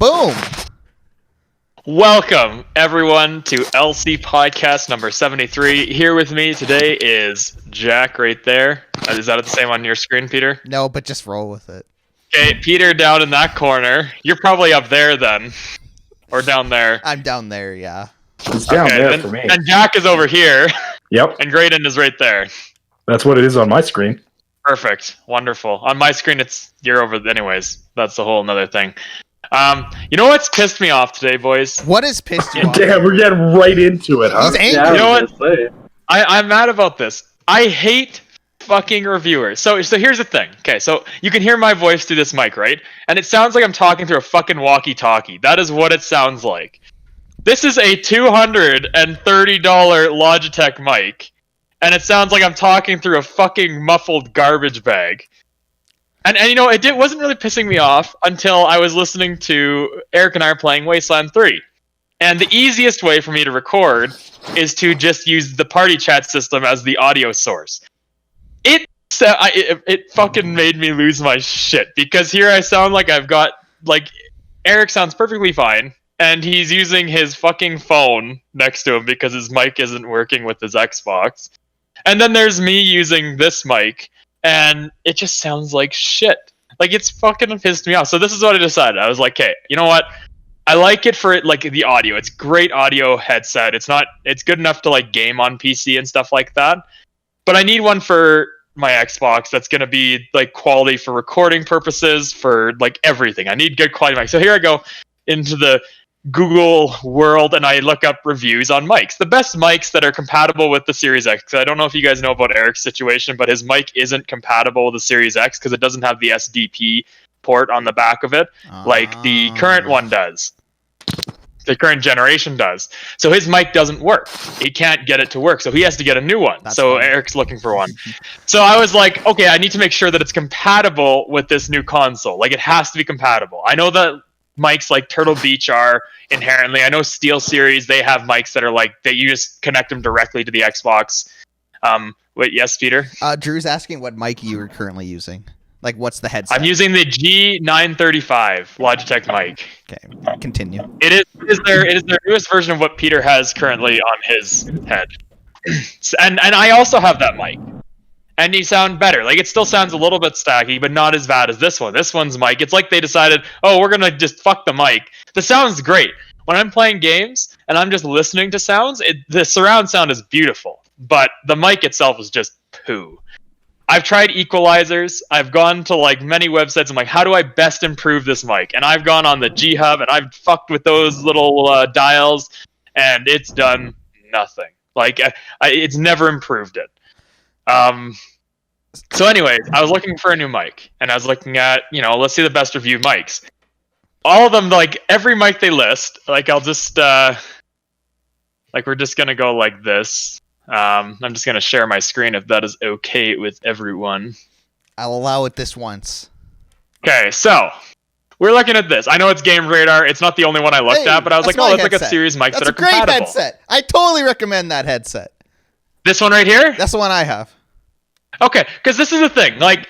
Boom! Welcome, everyone, to LC Podcast number 73. Here with me today is Jack right there. Is that the same on your screen, Peter? No, but just roll with it. Okay, Peter down in that corner. You're probably up there then. Or down there. I'm down there, yeah. It's down there for me. And Jack is over here. Yep. And Grayden is right there. That's what it is on my screen. Perfect. Wonderful. On my screen, you're over anyways. That's a whole nother thing. You know what's pissed me off today, boys? What has pissed you off? Damn, we're getting right into it, huh? He's angry. Yeah, You know what? I'm mad about this. I hate fucking reviewers. So here's the thing. Okay, so you can hear my voice through this mic, right? And it sounds like I'm talking through a fucking walkie-talkie. That is what it sounds like. This is a $230 Logitech mic, and it sounds like I'm talking through a fucking muffled garbage bag. And you know, it wasn't really pissing me off until I was listening to Eric and I are playing Wasteland 3. And the easiest way for me to record is to just use the party chat system as the audio source. It fucking made me lose my shit, because here I sound like I've got, like, Eric sounds perfectly fine, and he's using his fucking phone next to him because his mic isn't working with his Xbox. And then there's me using this mic, and it just sounds like shit. Like, it's fucking pissed me off. So this is what I decided. I was like, okay, you know what? I like it for, like, the audio. It's great audio headset. It's good enough to, like, game on PC and stuff like that. But I need one for my Xbox that's going to be, like, quality for recording purposes, for, like, everything. I need good quality mic. So here I go into the Google world, and I look up reviews on mics. The best mics that are compatible with the Series X. I don't know if you guys know about Eric's situation, but his mic isn't compatible with the Series X because it doesn't have the SDP port on the back of it, like the current one does. The current generation does. So his mic doesn't work. He can't get it to work, so he has to get a new one. That's so funny. Eric's looking for one. So I was like, okay, I need to make sure that it's compatible with this new console. Like, it has to be compatible. I know that mics like Turtle Beach are inherently. I know SteelSeries, they have mics that are like that you just connect them directly to the Xbox. Wait, yes, Peter? Drew's asking what mic you are currently using. Like, what's the headset? I'm using the G935 Logitech mic. Okay, continue. It is their newest version of what Peter has currently on his head. and I also have that mic. And you sound better. Like, it still sounds a little bit stacky, but not as bad as this one. This one's mic, it's like they decided, oh, we're gonna just fuck the mic. The sound's great. When I'm playing games and I'm just listening to sounds, the surround sound is beautiful. But the mic itself is just poo. I've tried equalizers. I've gone to, like, many websites. I'm like, how do I best improve this mic? And I've gone on the G Hub, and I've fucked with those little dials, and it's done nothing. Like, it's never improved it. So anyways, I was looking for a new mic, and I was looking at, let's see the best review mics. All of them, like, every mic they list, like, I'll just, like, we're just gonna go like this. I'm just gonna share my screen if that is okay with everyone. I'll allow it this once. Okay, so we're looking at this. I know it's Game Radar. It's not the only one I looked at, but I was like, oh, let's look at series mics that are compatible. That's a great headset. I totally recommend that headset. This one right here? That's the one I have. Okay, because this is the thing. Like,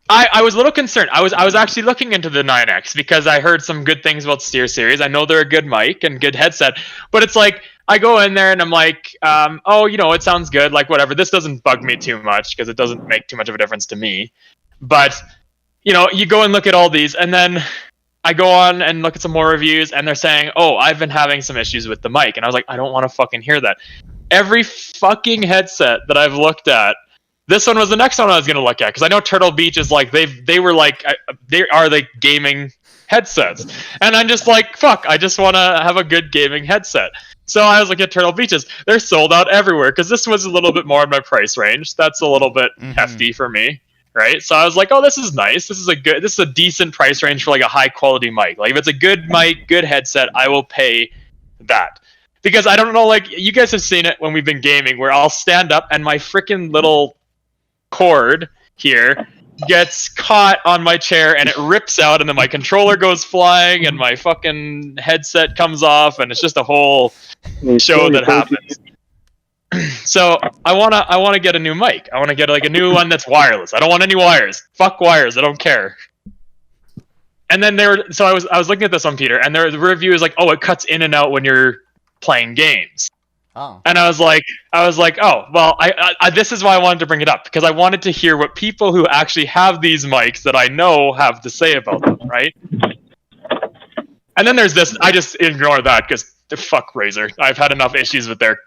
I was a little concerned. I was actually looking into the 9X because I heard some good things about SteelSeries. I know they're a good mic and good headset, but it's like, I go in there and I'm like, oh, it sounds good. Like, whatever. This doesn't bug me too much because it doesn't make too much of a difference to me. But, you go and look at all these, and then I go on and look at some more reviews, and they're saying, oh, I've been having some issues with the mic. And I was like, I don't want to fucking hear that. Every fucking headset that I've looked at, this one was the next one I was going to look at, because I know Turtle Beach is like, they were like, they are the gaming headsets. And I'm just like, fuck, I just want to have a good gaming headset. So I was looking at Turtle Beaches. They're sold out everywhere, because this was a little bit more in my price range. That's a little bit hefty for me, right? So I was like, oh, this is nice. This is a decent price range for, like, a high quality mic. Like, if it's a good mic, good headset, I will pay that. Because I don't know, like, you guys have seen it when we've been gaming, where I'll stand up and my freaking little cord here gets caught on my chair and it rips out, and then my controller goes flying and my fucking headset comes off, and it's just a whole show that happens. So I wanna get a new mic. I wanna get, like, a new one that's wireless. I don't want any wires. Fuck wires. I don't care. And then I was looking at this on Peter, and the review is like, oh, it cuts in and out when you're playing games. Oh. And I was like, oh, well, I this is why I wanted to bring it up, because I wanted to hear what people who actually have these mics that I know have to say about them, right? And then there's this. I just ignore that because fuck Razer. I've had enough issues with their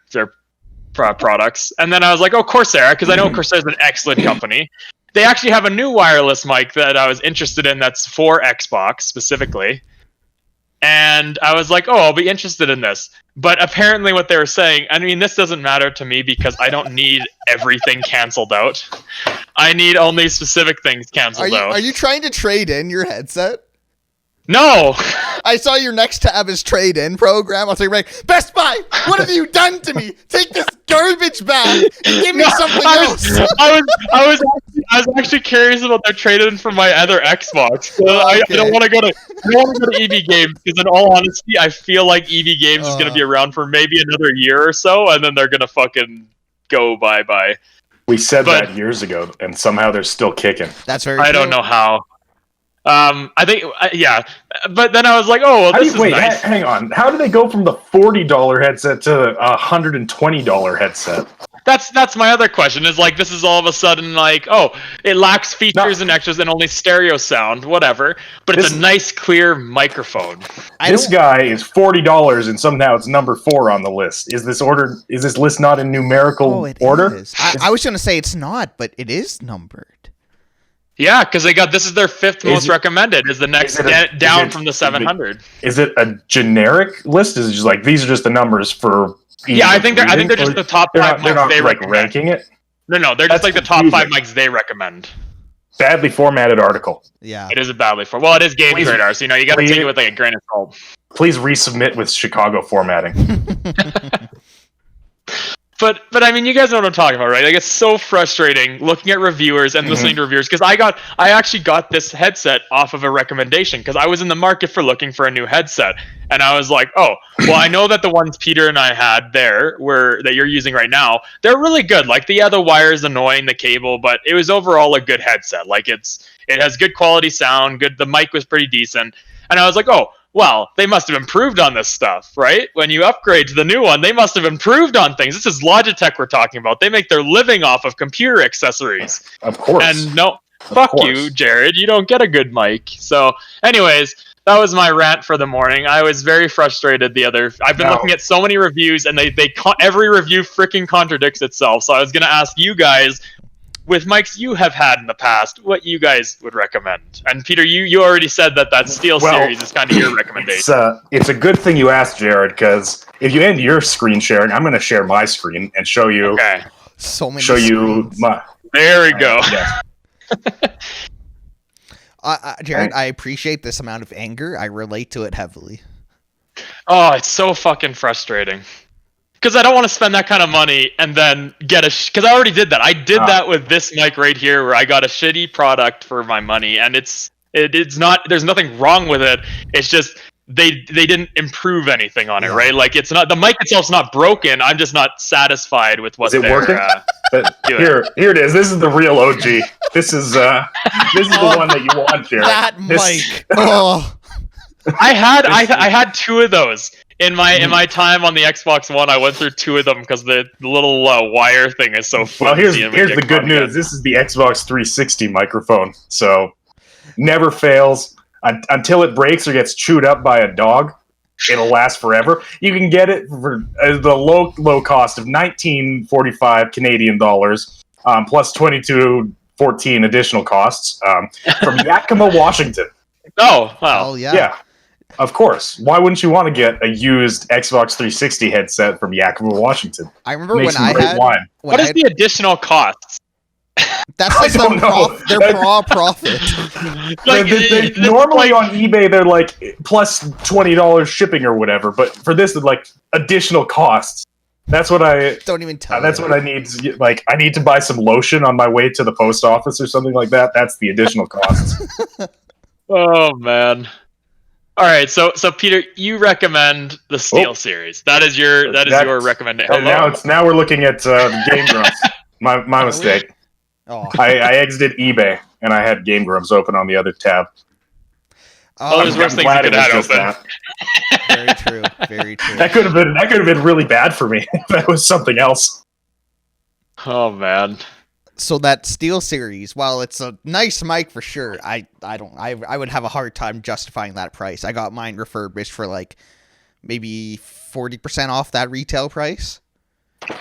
products. And then I was like, oh, Corsair, because I know Corsair is an excellent company. They actually have a new wireless mic that I was interested in that's for Xbox specifically. And I was like, oh, I'll be interested in this. But apparently what they were saying, I mean, this doesn't matter to me because I don't need everything canceled out. I need only specific things canceled out. Are you trying to trade in your headset? No! I saw your next tab is trade in program. I was like, Best Buy, what have you done to me? Take this garbage back and give me something else. I was actually curious about their trade in for my other Xbox. I don't want to go to EV Games because, in all honesty, I feel like EV Games is going to be around for maybe another year or so, and then they're going to fucking go bye. We said that years ago, and somehow they're still kicking. That's very true. I don't know how. I think, yeah. But then I was like, oh, well, this is nice. Hang on. How do they go from the $40 headset to a $120 headset? That's my other question. Is like, this is all of a sudden like, oh, it lacks features and extras and only stereo sound, whatever. But it's a nice, clear microphone. This guy is $40, and somehow it's number 4 on the list. Is this list not in numerical order? Is. I was going to say it's not, but it is numbered. Yeah, because this is their 5th most recommended. Is the next down from the 700? Is it a generic list? Is it just like these are just the numbers for? Yeah, I think they're just the top 5 mics they recommend. Ranking it. No, they're just like the top 5 mics they recommend. Badly formatted article. Yeah, it is a badly formatted. Well, it is Games Radar, so you got to take it with like a grain of salt. Please resubmit with Chicago formatting. But I mean, you guys know what I'm talking about, right? Like, it's so frustrating looking at reviewers and listening to reviewers, because I actually got this headset off of a recommendation because I was in the market for looking for a new headset, and I was like, oh, well, I know that the ones Peter and I had that you're using right now, they're really good. Like, the wire is annoying, the cable, but it was overall a good headset. Like, it has good quality sound, the mic was pretty decent, and I was like, oh, well, they must have improved on this stuff, right? When you upgrade to the new one, they must have improved on things. This is Logitech we're talking about. They make their living off of computer accessories. Of course. And no, fuck you, Jarrod. You don't get a good mic. So, anyways, that was my rant for the morning. I was very frustrated I've been looking at so many reviews, and every review freaking contradicts itself. So I was going to ask you guys, with mics you have had in the past, what you guys would recommend. And Peter, you already said that Steel series is kind of your recommendation. It's a good thing you asked, Jarrod, because if you end your screen sharing, I'm going to share my screen and show you. Okay. So many. Show you my. There we go. Yeah. Jarrod, I appreciate this amount of anger. I relate to it heavily. Oh, it's so fucking frustrating. Because I don't want to spend that kind of money and then get because I already did that. I did that with this mic right here, where I got a shitty product for my money, and it's not. There's nothing wrong with it. It's just they didn't improve anything on it, right? Like, it's not, the mic itself's not broken. I'm just not satisfied with what they're working. Here it is. This is the real OG. This is the one that you want, Jarrod. That mic. Oh. I had 2 of those. In my time on the Xbox One, I went through 2 of them because the little wire thing is so fun. Well, here's the good news. This is the Xbox 360 microphone, so never fails. Until it breaks or gets chewed up by a dog, it'll last forever. You can get it for the low cost of $19.45 Canadian dollars, plus $22.14 additional costs from Yakima, Washington. Oh, wow. Oh, yeah. Yeah. Of course. Why wouldn't you want to get a used Xbox 360 headset from Yakima, Washington? I remember when I had... What is the additional cost? That's like their profit. Normally on eBay, they're like plus $20 shipping or whatever, but for this, it's like additional costs. That's what I... Don't even tell That's what I need. Like, I need to buy some lotion on my way to the post office or something like that. That's the additional costs. Oh, man. All right, so Peter, you recommend the Steel series. That is your recommendation. Now we're looking at Game Grumps. My mistake. Oh. I exited eBay and I had Game Grumps open on the other tab. Oh, there's worse things you glad could it was have just open. that. Very true. Very true. That could have been really bad for me if that was something else. Oh man. So that Steel Series, while it's a nice mic for sure, I would have a hard time justifying that price. I got mine refurbished for like maybe 40% off that retail price.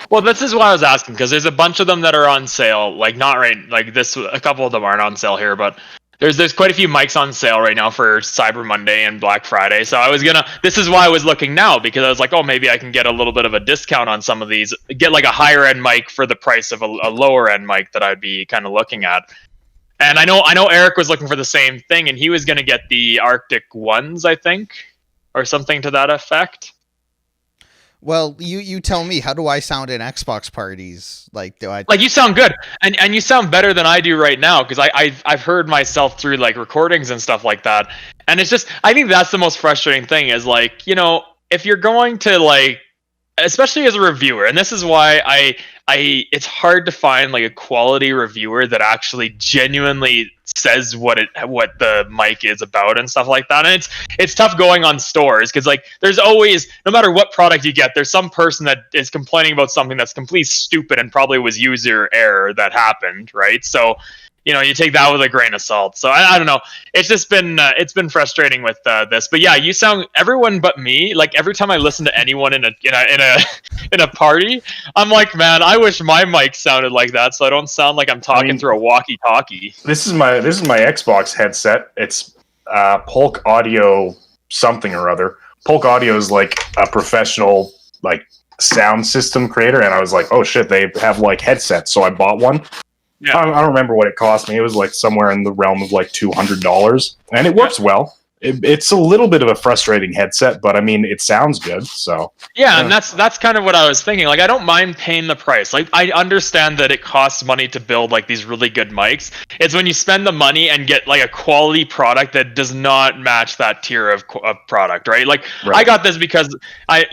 Well, this is why I was asking, because there's a bunch of them that are on sale. Like not right, like this. A couple of them aren't on sale here, but there's quite a few mics on sale right now for Cyber Monday and Black Friday. So this is why I was looking now, because I was like, oh, maybe I can get a little bit of a discount on some of these. Get like a higher end mic for the price of a lower end mic that I'd be kind of looking at. And I know Eric was looking for the same thing, and he was going to get the Arctic ones, I think, or something to that effect. Well, you tell me, how do I sound in Xbox parties? Like, do I... Like, you sound good, and you sound better than I do right now, because I've heard myself through, like, recordings and stuff like that, and it's just, I think that's the most frustrating thing, is, like, you know, if you're going to, like, especially as a reviewer, and this is why it's hard to find like a quality reviewer that actually genuinely says what the mic is about and stuff like that. And it's tough going on stores, because like there's always, no matter what product you get, there's some person that is complaining about something that's completely stupid and probably was user error that happened, right? So, you know, you take that with a grain of salt. So I don't know. It's just been frustrating with this. But yeah, you sound, everyone but me. Like every time I listen to anyone in a party, I'm like, man, I wish my mic sounded like that, so I don't sound like I'm talking through a walkie-talkie. This is my Xbox headset. It's Polk Audio something or other. Polk Audio is like a professional like sound system creator, and I was like, oh shit, they have like headsets, so I bought one. Yeah. I don't remember what it cost me. It was like somewhere in the realm of like $200, and it works well. It's a little bit of a frustrating headset, but I mean, it sounds good. So yeah, and that's kind of what I was thinking. Like, I don't mind paying the price. Like, I understand that it costs money to build like these really good mics. It's when you spend the money and get like a quality product that does not match that tier of product, right? Like, right. I got this because I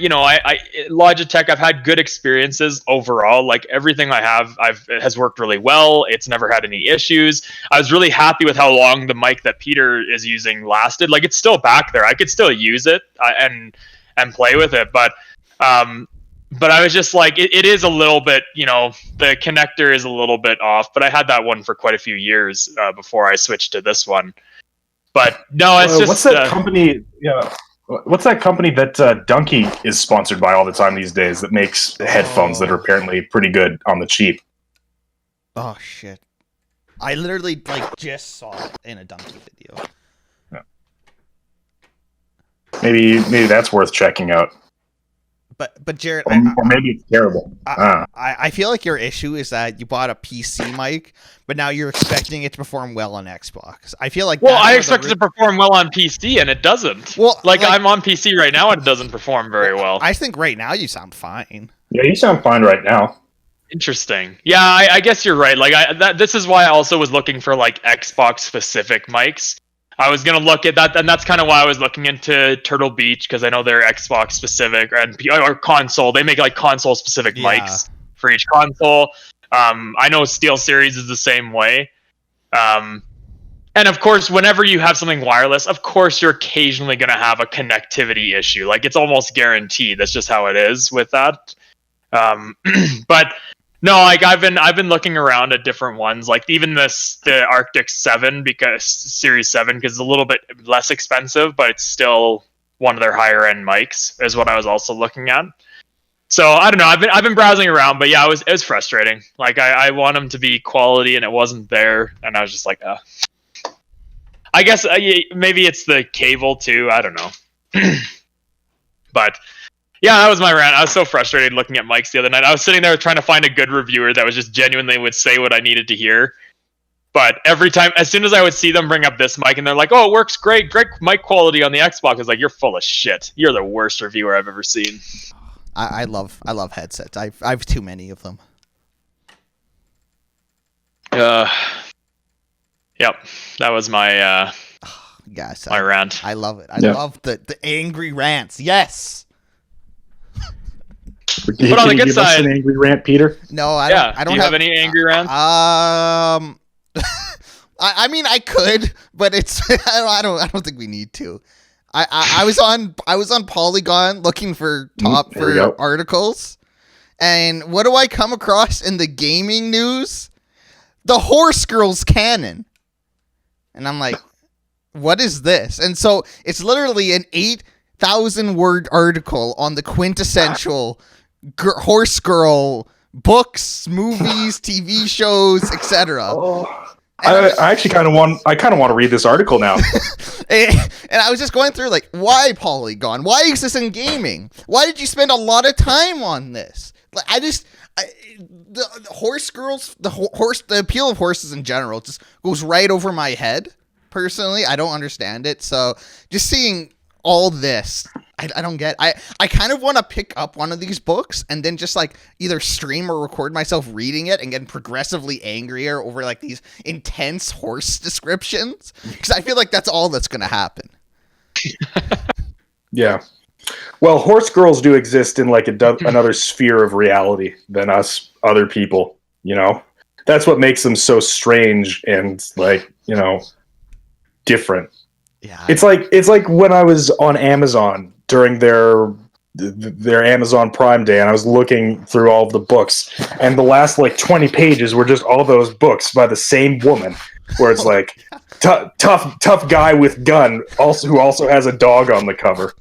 Logitech. I've had good experiences overall. Like everything I have, has worked really well. It's never had any issues. I was really happy with how long the mic that Peter is using lasted. Like, it's still back there. I could still use it and play with it, but I was just like, it is a little bit, you know, the connector is a little bit off. But I had that one for quite a few years before I switched to this one. But no, it's just what's that company? Yeah, what's that company that Donkey is sponsored by all the time these days that makes headphones that are apparently pretty good on the cheap? Oh shit! I literally like just saw it in a Donkey video. Maybe that's worth checking out. But Jarrod, or maybe it's terrible. I feel like your issue is that you bought a PC mic, but now you're expecting it to perform well on Xbox. I feel like I expect it to perform well on PC, and it doesn't. Well, like I'm on PC right now, and it doesn't perform very well. I think right now you sound fine. Yeah, you sound fine right now. Interesting. Yeah, I guess you're right. Like this is why I also was looking for like Xbox specific mics. I was gonna look at that, and that's kind of why I was looking into Turtle Beach, because I know they're Xbox specific or console. They make like console specific mics for each console. I know Steel Series is the same way. And of course, whenever you have something wireless, of course you're occasionally gonna have a connectivity issue. Like it's almost guaranteed. That's just how it is with that. But no, like I've been looking around at different ones, like even the Arctic 7 because Series 7 because it's a little bit less expensive, but it's still one of their higher end mics is what I was also looking at. So I don't know, I've been browsing around, but yeah, it was frustrating. Like I want them to be quality and it wasn't there, and I was just like, I guess maybe it's the cable too. I don't know, but. Yeah, that was my rant. I was so frustrated looking at mics the other night. I was sitting there trying to find a good reviewer that was just genuinely would say what I needed to hear. But every time, as soon as I would see them bring up this mic and they're like, oh, it works great mic quality on the Xbox, I was like, you're full of shit. You're the worst reviewer I've ever seen. I love headsets. I've too many of them. Yep. That was my my rant. I love it. I love the angry rants. Yes. But on the good side, an angry rant, Peter. No, I don't. I don't have any angry rants. I mean, I could, but it's I don't think we need to. I was on Polygon looking for articles, and what do I come across in the gaming news? The Horse Girls canon, and I'm like, what is this? And so it's literally an 8,000 word article on the quintessential horse girl books, movies, TV shows, etc. Oh, I actually kind of want to read this article now. And I was just going through like, why Polygon? Why is this in gaming? Why did you spend a lot of time on this? Like, the horse girls, the appeal of horses in general just goes right over my head. Personally, I don't understand it. So just seeing all this, I don't get. I kind of want to pick up one of these books and then just like either stream or record myself reading it and getting progressively angrier over like these intense horse descriptions, because I feel like that's all that's going to happen. Yeah. Well, horse girls do exist in like another sphere of reality than us other people, you know? That's what makes them so strange and like, you know, different. Yeah. It's like when I was on Amazon during their Amazon Prime Day, and I was looking through all of the books, and the last like 20 pages were just all those books by the same woman, where it's like tough guy with gun, who also has a dog on the cover.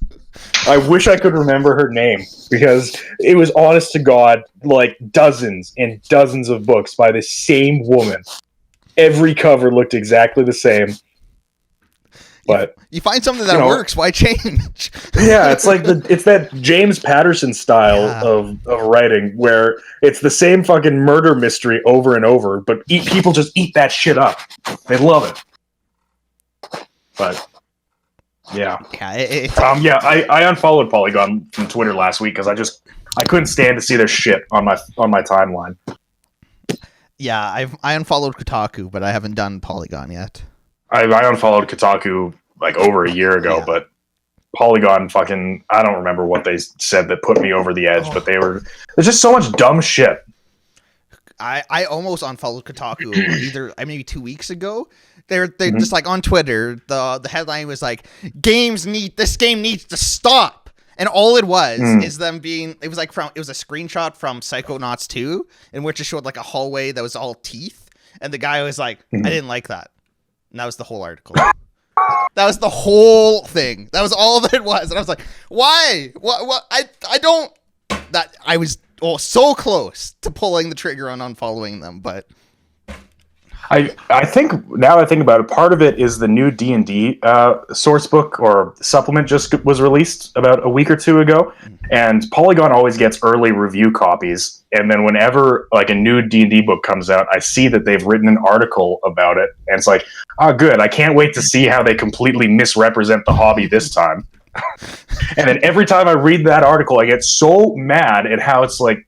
I wish I could remember her name, because it was honest to God like dozens and dozens of books by the same woman. Every cover looked exactly the same. But you find something that works, why change? Yeah, it's like it's that James Patterson style of writing, where it's the same fucking murder mystery over and over, but people just eat that shit up. They love it. But yeah, I unfollowed Polygon from Twitter last week because I couldn't stand to see their shit on my timeline. Yeah, I unfollowed Kotaku, but I haven't done Polygon yet. I unfollowed Kotaku like over a year ago, but Polygon fucking, I don't remember what they said that put me over the edge, but there's just so much dumb shit. I almost unfollowed Kotaku maybe 2 weeks ago. They're just like on Twitter, the headline was like, this game needs to stop. And all it was is them it was a screenshot from Psychonauts 2, in which it showed like a hallway that was all teeth. And the guy was like, I didn't like that. And that was the whole article. That was the whole thing. That was all that it was. And I was like, why? What? I don't... That I was so close to pulling the trigger on unfollowing them, but... I think, now I think about it, part of it is the new D&D source book or supplement just was released about a week or two ago, and Polygon always gets early review copies, and then whenever like a new D&D book comes out, I see that they've written an article about it, and it's like, oh good, I can't wait to see how they completely misrepresent the hobby this time. And then every time I read that article, I get so mad at how it's like,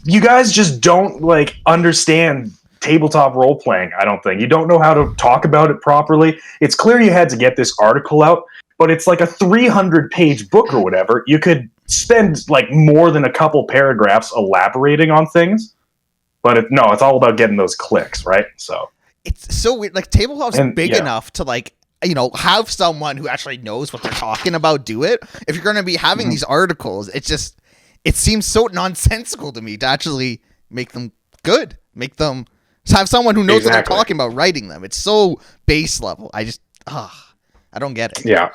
you guys just don't like understand tabletop role playing. I don't think you don't know how to talk about it properly. It's clear you had to get this article out, but it's like a 300-page book or whatever. You could spend like more than a couple paragraphs elaborating on things, but it's all about getting those clicks, right? So it's so weird. Like tabletop's big enough to like, you know, have someone who actually knows what they're talking about do it. If you're going to be having these articles, it seems so nonsensical to me to actually make them good, make them have someone who knows what they're talking about writing them. It's so base level. I don't get it. Yeah,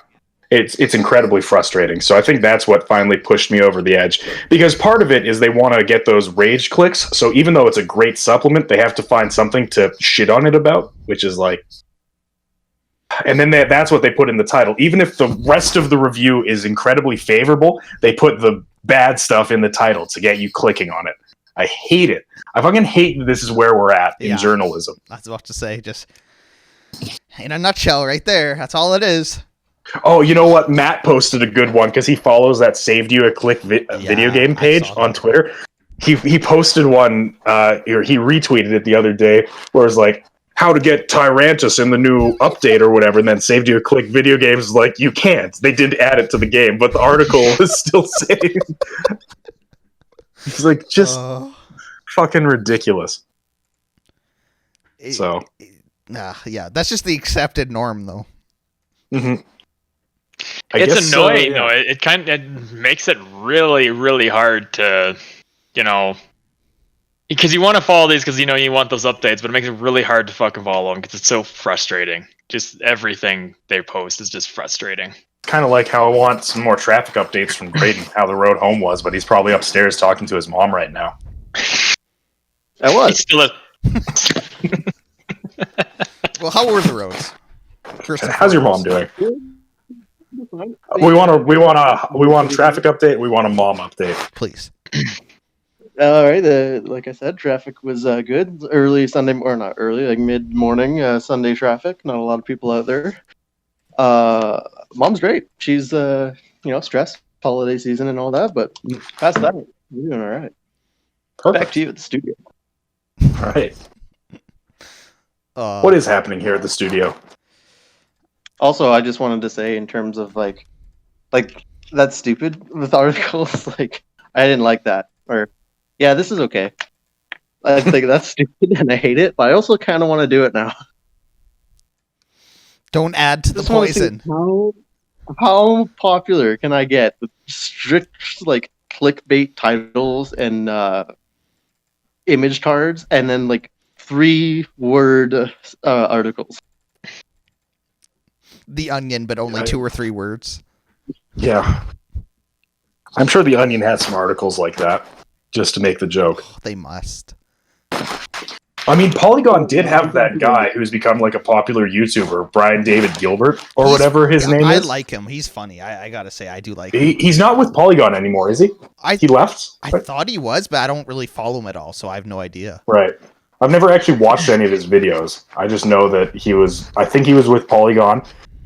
it's incredibly frustrating. So I think that's what finally pushed me over the edge, because part of it is they want to get those rage clicks. So even though it's a great supplement, they have to find something to shit on it about, which is like, and then that's what they put in the title. Even if the rest of the review is incredibly favorable, they put the bad stuff in the title to get you clicking on it. I hate it. I fucking hate that this is where we're at in journalism. I was about to say, just in a nutshell right there. That's all it is. Oh, you know what? Matt posted a good one because he follows that Saved You a Click video game page on Twitter. He posted one, or he retweeted it the other day, where it's like, how to get Tyrantus in the new update or whatever, and then Saved You a Click video games is like, you can't. They did add it to the game, but the article is still saying... It's like just fucking ridiculous. Yeah, that's just the accepted norm, though. Mm-hmm. It's annoying, though. It makes it really, really hard to, because you want to follow these because you want those updates, but it makes it really hard to fucking follow them because it's so frustrating. Just everything they post is just frustrating. Kind of like how I want some more traffic updates from Grayden, how the road home was, but he's probably upstairs talking to his mom right now. I was. Well, how were the roads? How's your mom doing? We want a traffic update. We want a mom update, please. All right. Like I said, traffic was good. Early Sunday, or not early, like mid morning Sunday traffic. Not a lot of people out there. Mom's great. She's stressed, holiday season and all that, but past that, we're doing all right. Perfect. Back to you at the studio. All right. What is happening here at the studio? Also, I just wanted to say, in terms of like that's stupid with articles. Like, I didn't like that. Or, yeah, this is okay. I think that's stupid and I hate it, but I also kind of want to do it now. Don't add to the poison. How popular can I get with strict like clickbait titles and image cards, and then like 3-word articles? The Onion, but only 2 or 3 words. Yeah. I'm sure The Onion has some articles like that, just to make the joke. They must. I mean, Polygon did have that guy who's become like a popular YouTuber, Brian David Gilbert, or whatever his name is. I like him. He's funny. I gotta say, I do like him. He's not with Polygon anymore, is he? He left? I thought he was, but I don't really follow him at all, so I have no idea. Right. I've never actually watched any of his videos. I just know that I think he was with Polygon,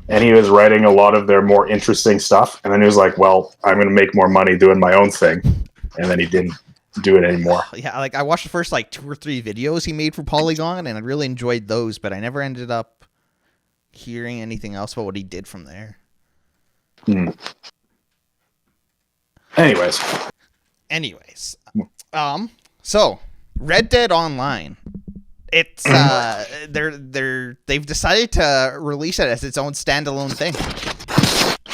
and he was writing a lot of their more interesting stuff, and then he was like, well, I'm going to make more money doing my own thing, and then he didn't do it anymore. Yeah, like, I watched the first, 2 or 3 videos he made for Polygon, and I really enjoyed those, but I never ended up hearing anything else about what he did from there. Anyways. So, Red Dead Online. It's they've decided to release it as its own standalone thing.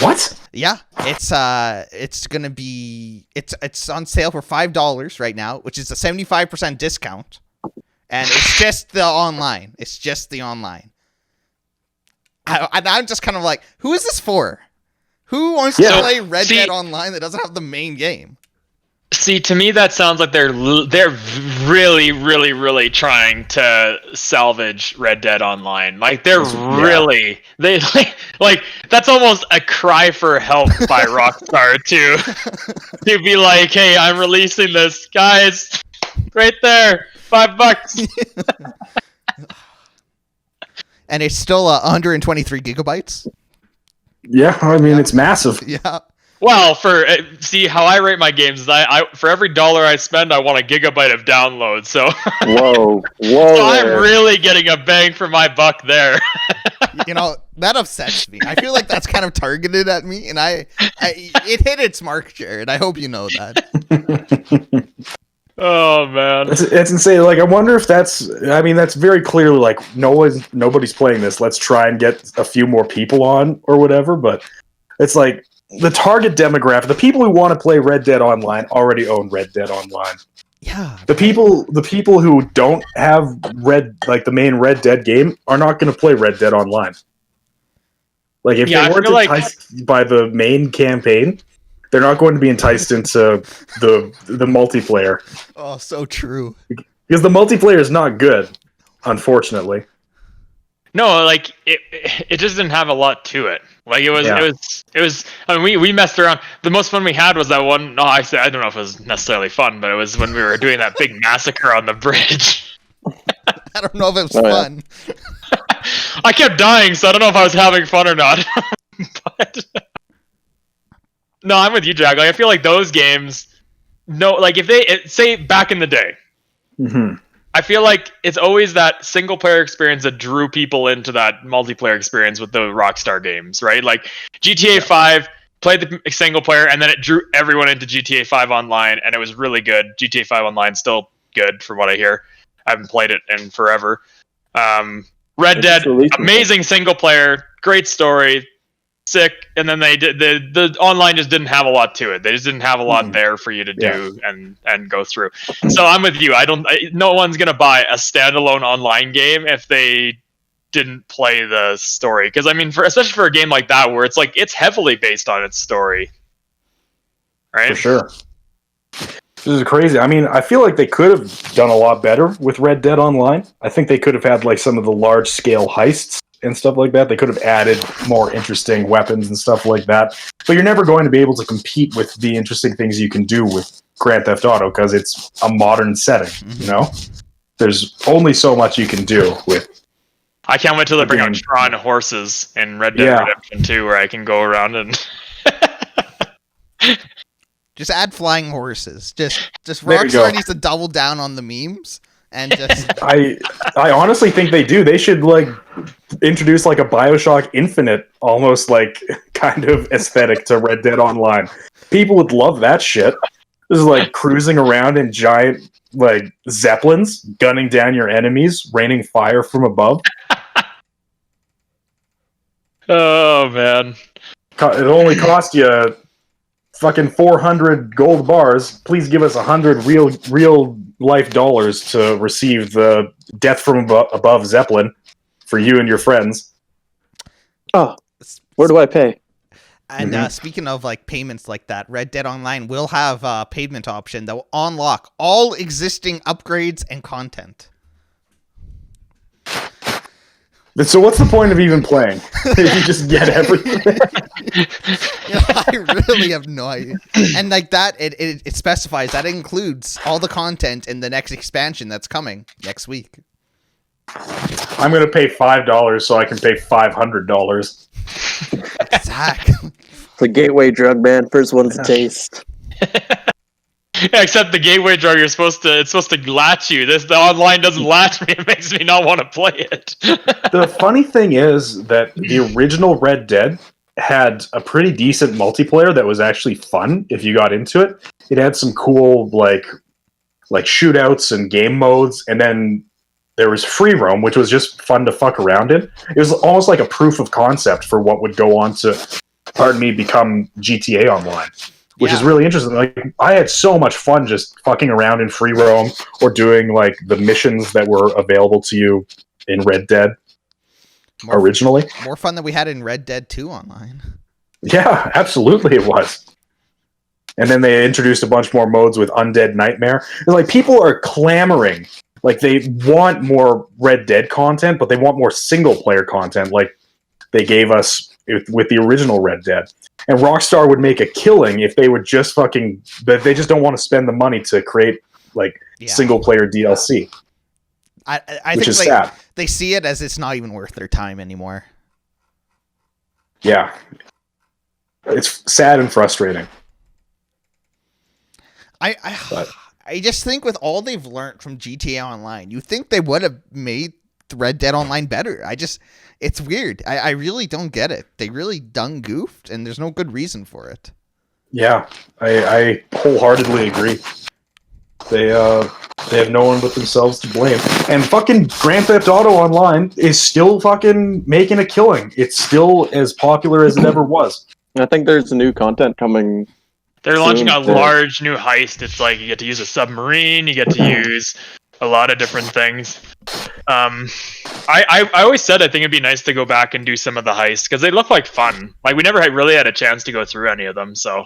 What? Yeah, it's gonna be it's on sale for $5 right now, which is a 75% discount, and it's just the online. It's just the online. I'm just kind of like, who is this for? Who wants to play Red Dead Online that doesn't have the main game? See, to me, that sounds like they're really, really, really trying to salvage Red Dead Online. Like they're really like that's almost a cry for help by Rockstar to be like, hey, I'm releasing this, guys, right there, $5. And it's still 123 gigabytes. Yeah, I mean it's massive. Yeah. Well, see how I rate my games is I for every $1 I spend, I want a gigabyte of download. So whoa, so I'm really getting a bang for my buck there. That upsets me. I feel like that's kind of targeted at me, and it hit its mark, Jarrod. I hope you know that. Oh man, it's insane. Like, I wonder if that's very clearly like nobody's playing this. Let's try and get a few more people on or whatever. But it's like, the target demographic, the people who want to play Red Dead Online already own Red Dead Online. Yeah. The people who don't have the main Red Dead game are not going to play Red Dead Online. Like, if they weren't enticed by the main campaign, they're not going to be enticed into the multiplayer. Oh, so true. Because the multiplayer is not good, unfortunately. No, like it just didn't have a lot to it. Like it was. I mean, we messed around. The most fun we had was that one. No, I don't know if it was necessarily fun, but it was when we were doing that big massacre on the bridge. I don't know if it was fun. I kept dying, so I don't know if I was having fun or not. But no, I'm with you, Jack. Like, I feel like those games. No, like if they say back in the day. Mm-hmm. I feel like it's always that single player experience that drew people into that multiplayer experience with the Rockstar games, right? Like GTA 5 played the single player, and then it drew everyone into GTA 5 Online, and it was really good. GTA 5 Online still good from what I hear. I haven't played it in forever. Red They Dead, just released it. amazing single player, great story, sick, and then they did the online just didn't have a lot to it. They just didn't have a lot there for you to do and go through. So I'm with you. No one's gonna buy a standalone online game if they didn't play the story. Because I mean, especially for a game like that where it's like it's heavily based on its story, right? For sure. This is crazy. I mean, I feel like they could have done a lot better with Red Dead Online. I think they could have had like some of the large scale heists and stuff like that. They could have added more interesting weapons and stuff like that. But you're never going to be able to compete with the interesting things you can do with Grand Theft Auto because it's a modern setting, you know? There's only so much you can do with. I can't wait till they bring out Tron horses in Red Dead Redemption 2 where I can go around and just add flying horses. Just There you go. Rockstar needs to double down on the memes and just I honestly think they do. They should like introduce like a BioShock Infinite almost like kind of aesthetic to Red Dead Online. People would love that shit. This is like cruising around in giant like zeppelins, gunning down your enemies, raining fire from above. oh man. It only cost you fucking 400 gold bars. Please give us 100 real life dollars to receive the death from above Zeppelin for you and your friends. Oh, where do I pay? And speaking of like payments like that, Red Dead Online will have a payment option that will unlock all existing upgrades and content. So what's the point of even playing? If you just get everything. I really have no idea. And like that, it specifies that includes all the content in the next expansion that's coming next week. I'm going to pay $5 so I can pay $500. Exactly. It's a gateway drug, man. First one to taste. Yeah, except the gateway drug, it's supposed to latch you. The online doesn't latch me. It makes me not want to play it. The funny thing is that the original Red Dead had a pretty decent multiplayer that was actually fun if you got into it. It had some cool like shootouts and game modes, and then there was free roam, which was just fun to fuck around in. It was almost like a proof of concept for what would go on to, become GTA Online. Which is really interesting. Like, I had so much fun just fucking around in free roam or doing like the missions that were available to you in Red Dead originally. More fun than we had in Red Dead 2 Online. Yeah, absolutely it was. And then they introduced a bunch more modes with Undead Nightmare. And like people are clamoring. Like they want more Red Dead content, but they want more single player content like they gave us with the original Red Dead. And Rockstar would make a killing if they would just but they just don't want to spend the money to create like single player DLC. I which think is sad. They see it as it's not even worth their time anymore. Yeah. It's sad and frustrating. I just think with all they've learned from GTA Online, you think they would have made Red Dead Online better. It's weird. I really don't get it. They really done goofed, and there's no good reason for it. Yeah, I wholeheartedly agree. They have no one but themselves to blame. And fucking Grand Theft Auto Online is still fucking making a killing. It's still as popular as it ever was. I think there's new content coming. They're launching a large new heist. It's like you get to use a submarine, you get to use a lot of different things. I always said I think it'd be nice to go back and do some of the heists because they look like fun. Like we never really had a chance to go through any of them, so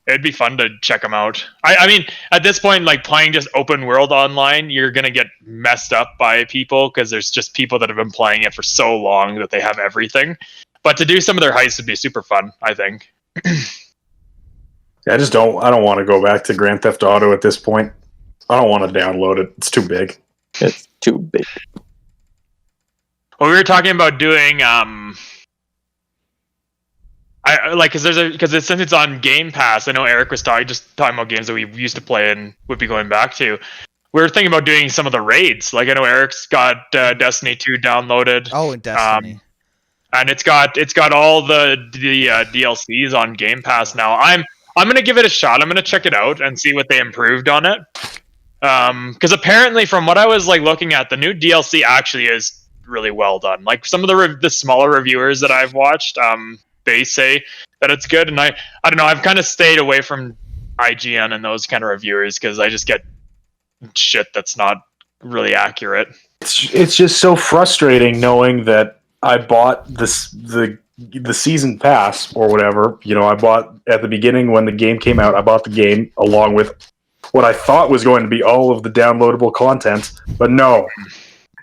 it'd be fun to check them out. I mean, at this point, like playing just open world online, you're gonna get messed up by people because there's just people that have been playing it for so long that they have everything. But to do some of their heists would be super fun, I think. I don't want to go back to Grand Theft Auto at this point. I don't want to download it. It's too big. It's too big. Well, we were talking about doing since it's on Game Pass. I know Eric was talking about games that we used to play and would be going back to. We were thinking about doing some of the raids. Like I know Eric's got Destiny 2 downloaded. Oh, and Destiny. And it's got all the DLCs on Game Pass now. I'm gonna give it a shot. I'm gonna check it out and see what they improved on it. Because apparently, from what I was like looking at, the new DLC actually is really well done. Like some of the smaller reviewers that I've watched, they say that it's good, and I don't know. I've kind of stayed away from IGN and those kind of reviewers because I just get shit that's not really accurate. It's just so frustrating knowing that I bought the season pass or whatever. You know, I bought at the beginning when the game came out. I bought the game along with what I thought was going to be all of the downloadable content, but no.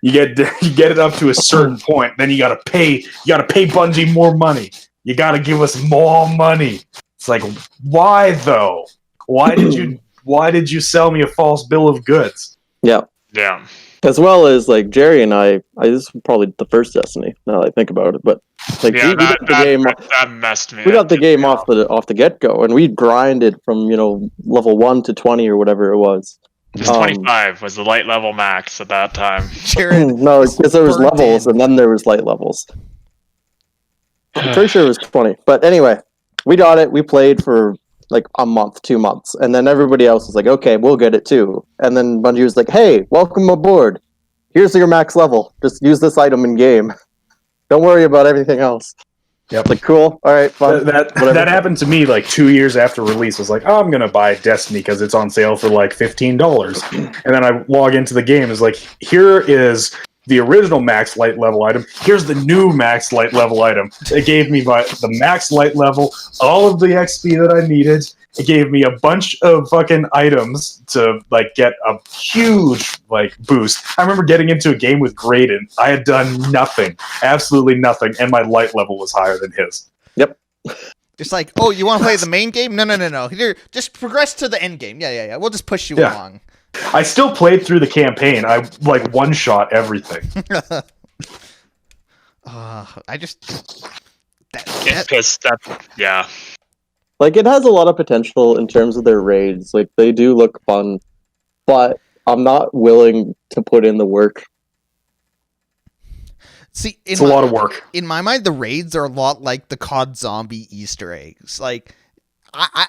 You get it up to a certain point, then you gotta pay Bungie more money. You gotta give us more money. It's like, why though? Why did you sell me a false bill of goods? Yeah. Yeah. As well as like Jerry and I this is probably the first Destiny. Now that I think about it, but like Yeah, we got the game. that messed me. We got the game off the get go, and we grinded from level 1 to 20 or whatever it was. Just 25 was the light level max at that time. Jarrod, No, because there was burnt levels, in. and then there was light levels. I'm pretty sure it was 20. But anyway, we got it. We played for like a month, 2 months, and then everybody else was like, "Okay, we'll get it too." And then Bungie was like, "Hey, welcome aboard. Here's your max level. Just use this item in game. Don't worry about everything else." Yep. Like, cool. All right, fun. That happened to me like 2 years after release. I was like, oh, I'm gonna buy Destiny because it's on sale for like $15, and then I log into the game. It's like, here is the original max light level item. Here's the new max light level item. It gave me the max light level, all of the XP that I needed. It gave me a bunch of fucking items to like get a huge like boost. I remember getting into a game with Grayden. I had done nothing, absolutely nothing, and my light level was higher than his. Yep. Just like, oh, you want to play the main game? No. Here, just progress to the end game. Yeah. We'll just push you along. I still played through the campaign. I like one-shot everything. I just... It's pissed. Yeah. Like, it has a lot of potential in terms of their raids. Like, they do look fun, but I'm not willing to put in the work. See, it's a lot of work. In my mind, the raids are a lot like the COD Zombie Easter eggs. Like,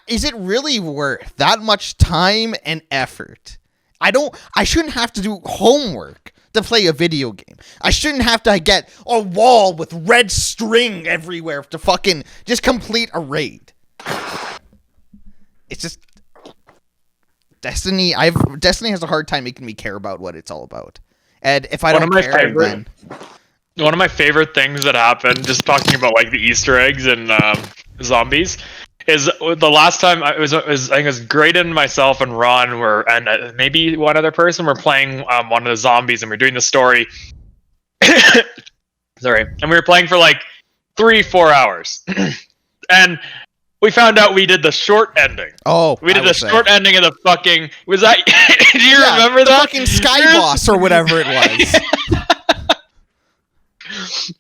is it really worth that much time and effort? I shouldn't have to do homework to play a video game. I shouldn't have to get a wall with red string everywhere to fucking just complete a raid. It's just Destiny has a hard time making me care about what it's all about. And if I don't care, then one of my favorite things that happened, just talking about like the Easter eggs and zombies, is the last time I think it was Grayden, myself, and Ron and maybe one other person were playing one of the zombies, and we were doing the story. Sorry, and we were playing for like 3-4 hours, and we found out we did the short ending. Oh, we did the short ending of the fucking. Was that? Do you remember the that? Fucking Sky Boss or whatever it was.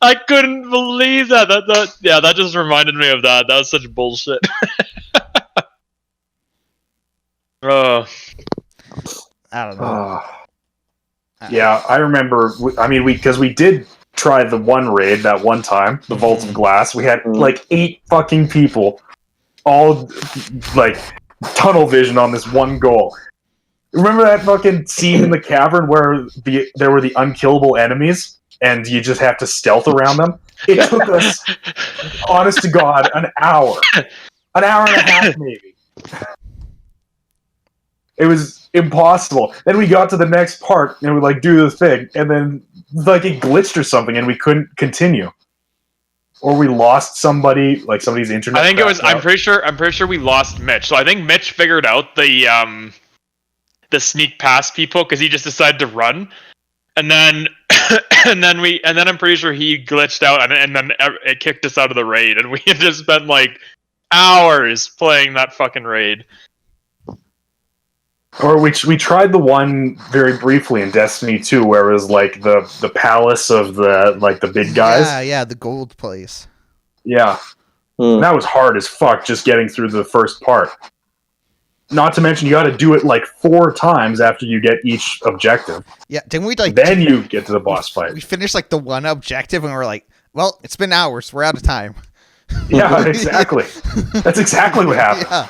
I couldn't believe that. That just reminded me of that. That was such bullshit. I don't know. Yeah, I remember. I mean, because we did try the one raid that one time, the Vault of Glass. We had like 8 fucking people, all like tunnel vision on this one goal. Remember that fucking scene in the cavern where there were the unkillable enemies? And you just have to stealth around them. It took us, honest to God, an hour and a half, maybe. It was impossible. Then we got to the next part, and we like do the thing, and then like it glitched or something, and we couldn't continue. Or we lost somebody, like somebody's internet. I think it was. I'm pretty sure we lost Mitch. So I think Mitch figured out the sneak past people because he just decided to run, and then. And then I'm pretty sure he glitched out, and then it kicked us out of the raid, and we had just spent like hours playing that fucking raid. Or we tried the one very briefly in Destiny 2, where it was like the palace of the big guys. Yeah, the gold place. Yeah, that was hard as fuck just getting through the first part. Not to mention, you got to do it like 4 times after you get each objective. Yeah, didn't we like? Then you get to the boss fight. We finished like the one objective, and we're like, "Well, it's been hours. We're out of time." Yeah, exactly. That's exactly what happened. Yeah.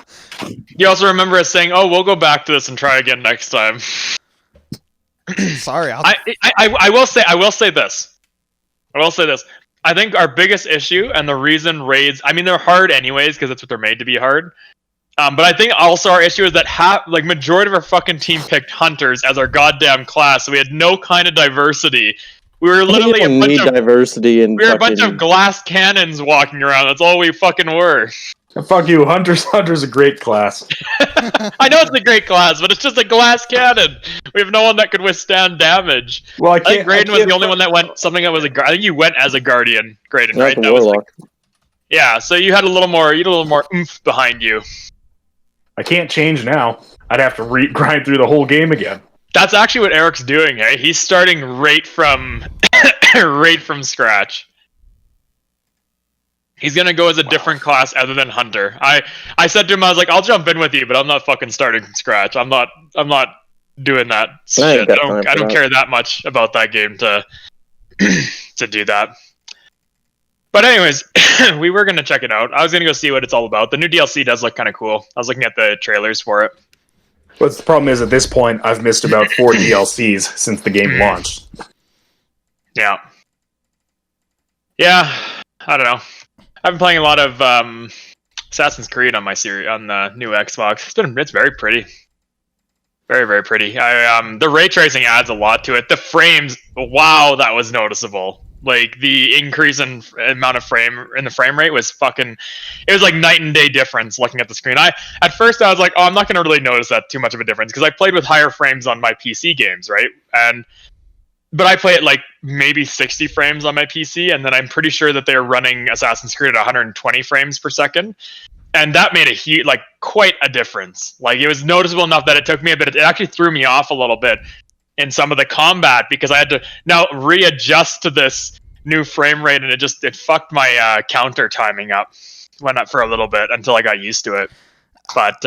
You also remember us saying, "Oh, we'll go back to this and try again next time." Sorry, I will say this. I will say this. I think our biggest issue and the reason raids, I mean, they're hard anyways because that's what they're made to be hard. But I think also our issue is that majority of our fucking team picked hunters as our goddamn class, so we had no kind of diversity. We were literally you don't need diversity in we were a bunch of glass cannons walking around. That's all we fucking were. Fuck you, Hunter's a great class. I know it's a great class, but it's just a glass cannon. We have no one that could withstand damage. Well, I think Grayden was the only one that went something that was I think you went as a guardian, Grayden, right? That was yeah. So you had a little more oomph behind you. I can't change now. I'd have to grind through the whole game again. That's actually what Eric's doing. Hey, he's starting right from scratch. He's gonna go as a different class other than Hunter. I said to him, I was like, I'll jump in with you, but I'm not fucking starting from scratch. I'm not doing that shit. I don't care that much about that game to to do that. But anyways, we were gonna check it out. I was gonna go see what it's all about. The new DLC does look kind of cool. I was looking at the trailers for it. But the problem is, at this point, I've missed about 4 DLCs since the game launched. Yeah. Yeah, I don't know. I've been playing a lot of Assassin's Creed on my on the new Xbox. It's very pretty, very very pretty. The ray tracing adds a lot to it. The frames, wow, that was noticeable. Like the increase in amount of frame rate was fucking. It was like night and day difference looking at the screen. At first I was like, oh, I'm not gonna really notice that too much of a difference because I played with higher frames on my PC games, right? But I play it like maybe 60 frames on my PC, and then I'm pretty sure that they're running Assassin's Creed at 120 frames per second, and that made quite a difference. Like it was noticeable enough that it took me a bit. It actually threw me off a little bit in some of the combat because I had to now readjust to this new frame rate, and it fucked my counter timing up. Went up for a little bit until I got used to it, but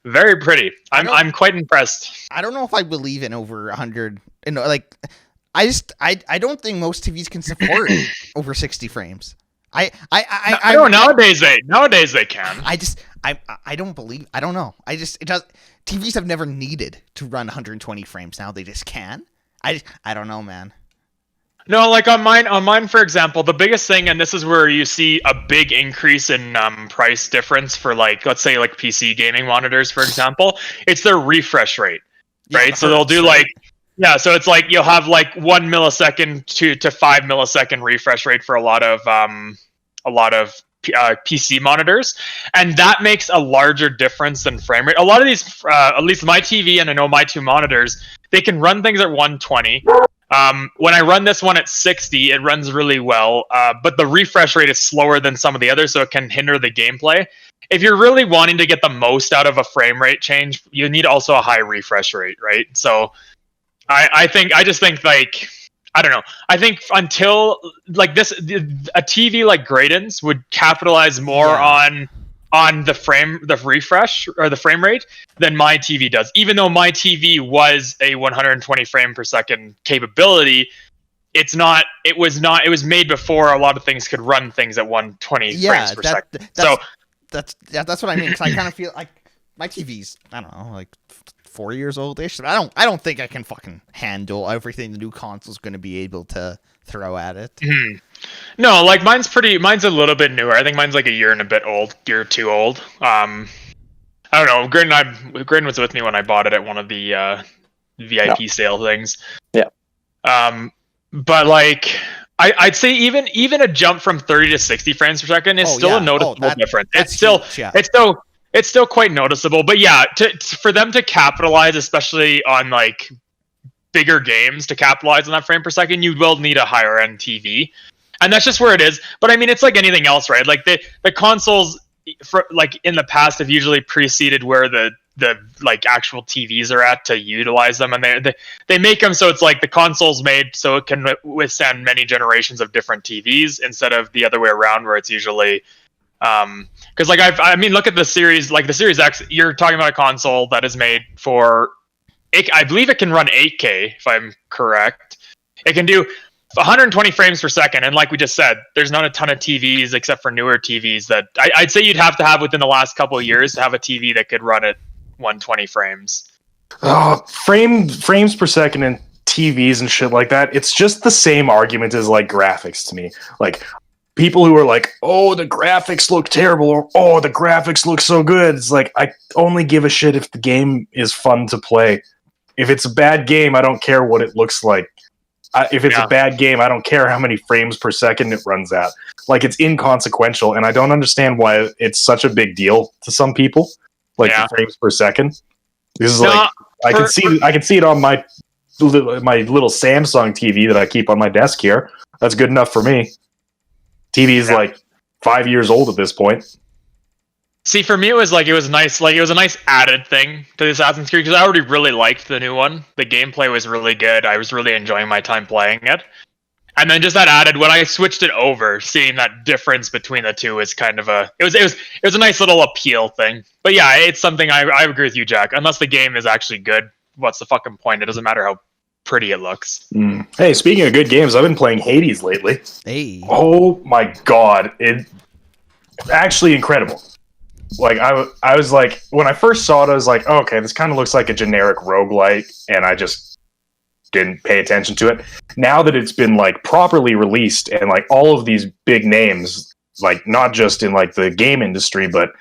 very pretty. I'm quite impressed. I don't know if I believe in over 100. I don't think most TVs can support over 60 frames. I know nowadays they can. I don't believe. I don't know. TVs have never needed to run 120 frames. Now they just can. I don't know, man. No, like on mine, for example, the biggest thing, and this is where you see a big increase in price difference for let's say PC gaming monitors, for example, it's their refresh rate, right? So they'll do so it's like you'll have 1 millisecond to 5 millisecond refresh rate for a lot of PC monitors, and that makes a larger difference than frame rate. A lot of these, at least my TV and I know my 2 monitors, they can run things at 120. When I run this one at 60, it runs really well, but the refresh rate is slower than some of the others, so it can hinder the gameplay. If you're really wanting to get the most out of a frame rate change, you need also a high refresh rate, right? So I just think I don't know. I think until this, a TV like Grayden's would capitalize more on the refresh or the frame rate than my TV does. Even though my TV was a 120 frame per second capability, it was made before a lot of things could run things at 120 frames per second. That's what I mean. Cause I kind of feel like my TV's, I don't know, 4 years old-ish. I don't think I can fucking handle everything the new console's going to be able to throw at it. Mm-hmm. No, mine's a little bit newer. I think mine's a year and a bit old, year or 2 old. I don't know. Grayden was with me when I bought it at one of the VIP sale things. Yeah. But I'd say even a jump from 30 to 60 frames per second is still a noticeable difference. It's still quite noticeable, but yeah, for them to capitalize, especially on bigger games, to capitalize on that frame per second, you will need a higher end TV, and that's just where it is. But I mean, it's like anything else, right? The consoles in the past have usually preceded where the actual TVs are at to utilize them, and they make them so it's the console's made so it can withstand many generations of different TVs instead of the other way around where it's usually. Because look at the series, the Series X. You're talking about a console that is made for, I believe it can run 8K if I'm correct. It can do 120 frames per second, and like we just said, there's not a ton of TVs except for newer TVs that I'd say you'd have to have within the last couple of years to have a TV that could run at 120 frames. Frames per second TVs and shit like that, it's just the same argument as like graphics to me. Like people who are like, "Oh, the graphics look terrible," or "Oh, the graphics look so good." It's like I only give a shit if the game is fun to play. If it's a bad game, I don't care what it looks like. If it's a bad game, I don't care how many frames per second it runs at. Like, it's inconsequential, and I don't understand why it's such a big deal to some people. Like the frames per second. This is I can see it on my little Samsung TV that I keep on my desk here. That's good enough for me. TV is like 5 years old at this point. See, for me, it was nice. Like, it was a nice added thing to the Assassin's Creed because I already really liked the new one. The gameplay was really good. I was really enjoying my time playing it. And then just that added, when I switched it over, seeing that difference between the two is kind of it was a nice little appeal thing. But yeah, it's something I agree with you, Jack. Unless the game is actually good, what's the fucking point? It doesn't matter how pretty it looks. Hey, speaking of good games, I've been playing Hades lately. Hey. Oh my god, it's actually incredible. Like I was like, when I first saw it, I was like, oh, okay, this kind of looks like a generic roguelike, and I just didn't pay attention to it. Now that it's been like properly released, and like all of these big names, like not just in like the game industry, but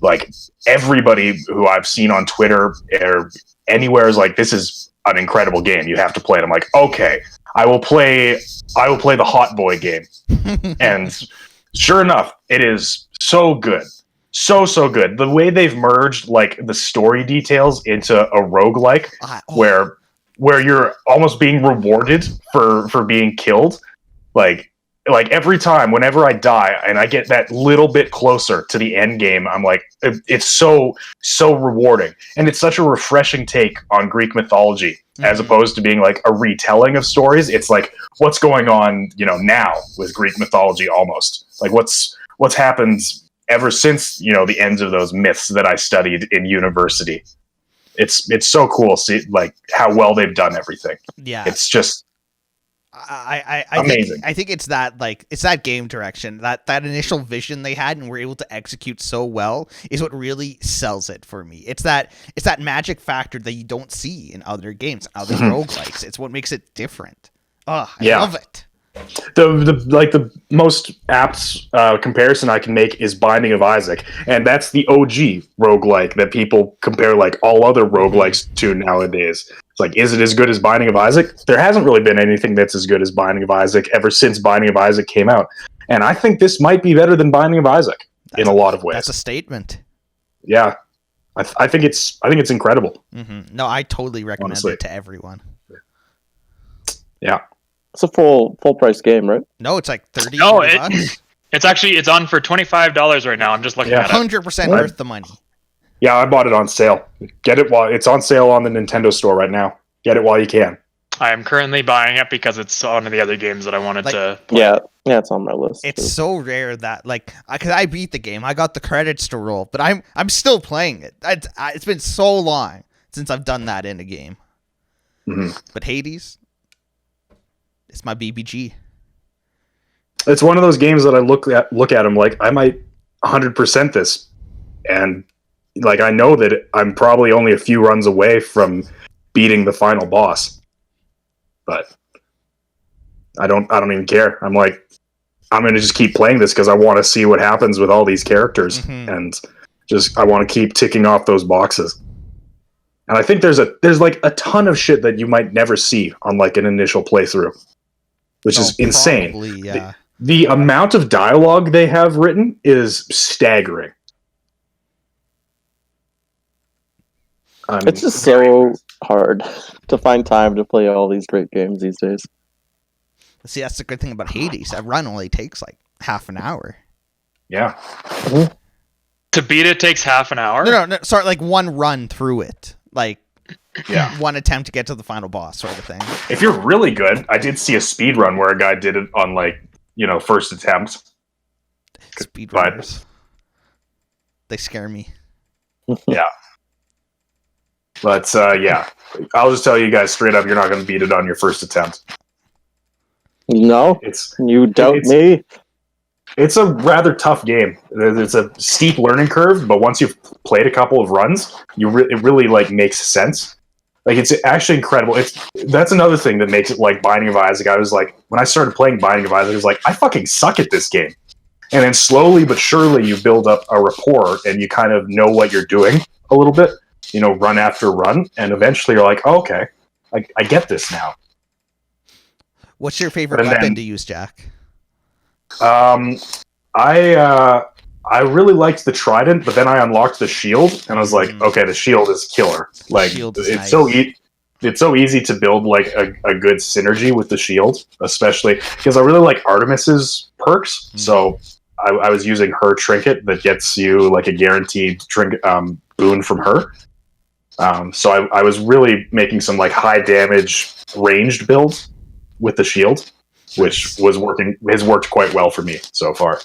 like everybody who I've seen on Twitter or anywhere is like, this is an incredible game. You have to play it. I'm like, okay, I will play the Hot Boy game. And sure enough, it is so good. So good. The way they've merged like the story details into a roguelike where you're almost being rewarded for being killed. Like every time, whenever I die and I get that little bit closer to the end game, I'm like, it's so rewarding. And it's such a refreshing take on Greek mythology, as opposed to being like a retelling of stories. It's like, what's going on, now with Greek mythology almost. Like what's happened ever since, the ends of those myths that I studied in university. It's so cool, see like how well they've done everything. Yeah. It's just amazing. I think it's that it's that game direction, that initial vision they had and were able to execute so well is what really sells it for me. It's that magic factor that you don't see in other games, other roguelikes. It's what makes it different. I love it. The most apt comparison I can make is Binding of Isaac, and that's the OG roguelike that people compare like all other roguelikes to nowadays. It's like, is it as good as Binding of Isaac? There hasn't really been anything that's as good as Binding of Isaac ever since Binding of Isaac came out, and I think this might be better than Binding of Isaac in a lot of ways. That's a statement. Yeah, I think it's incredible. No, I totally recommend it to everyone. Yeah. It's a full price game, right? No, it's like $30. No, it's on for $25 right now. I'm just looking at it. 100% worth the money. Yeah, I bought it on sale. Get it while it's on sale on the Nintendo store right now. Get it while you can. I am currently buying it because it's one of the other games that I wanted to play. Yeah, it's on my list. It's so rare that because I beat the game, I got the credits to roll, but I'm still playing it. It's been so long since I've done that in a game. But Hades, it's my BBG. It's one of those games that I look at them like I might 100% this, and like I know that I'm probably only a few runs away from beating the final boss, but I don't even care. I'm like, I'm gonna just keep playing this because I want to see what happens with all these characters, and just I want to keep ticking off those boxes. And I think there's like a ton of shit that you might never see on like an initial playthrough, which is insane. Probably, yeah. The amount of dialogue they have written is staggering. It's just so hard to find time to play all these great games these days. See, that's the good thing about Hades. That run only takes like half an hour. Yeah. To beat it takes half an hour? No, sorry, like one run through it. Like, one attempt to get to the final boss sort of thing. If you're really good, I did see a speed run where a guy did it on like, first attempt. Speedrunners. They scare me. Yeah. But yeah, I'll just tell you guys straight up, you're not going to beat it on your first attempt. No, you doubt me. It's a rather tough game. It's a steep learning curve, but once you've played a couple of runs, it really like makes sense. Like, it's actually incredible. That's another thing that makes it like Binding of Isaac. I was like, when I started playing Binding of Isaac, I was like, I fucking suck at this game. And then slowly but surely you build up a rapport and you kind of know what you're doing a little bit, run after run. And eventually you're like, oh, okay, I get this now. What's your favorite weapon to use, Jack? I really liked the trident, but then I unlocked the shield, and I was like, okay, the shield is killer. Like, it's so easy to build like a good synergy with the shield, especially because I really like Artemis's perks. So I was using her trinket that gets you like a guaranteed boon from her. So I was really making some like high damage ranged builds with the shield, which has worked quite well for me so far.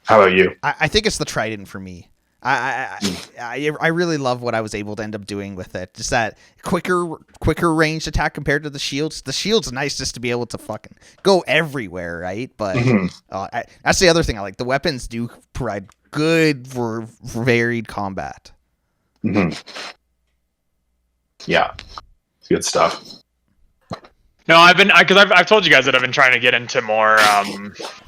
How about you? I think it's the trident for me. I really love what I was able to end up doing with it. Just that quicker ranged attack compared to the shields. The shield's nice just to be able to fucking go everywhere, right? But that's the other thing I like. The weapons do provide good for varied combat. Mm-hmm. Yeah, it's good stuff. No, I've told you guys that I've been trying to get into more,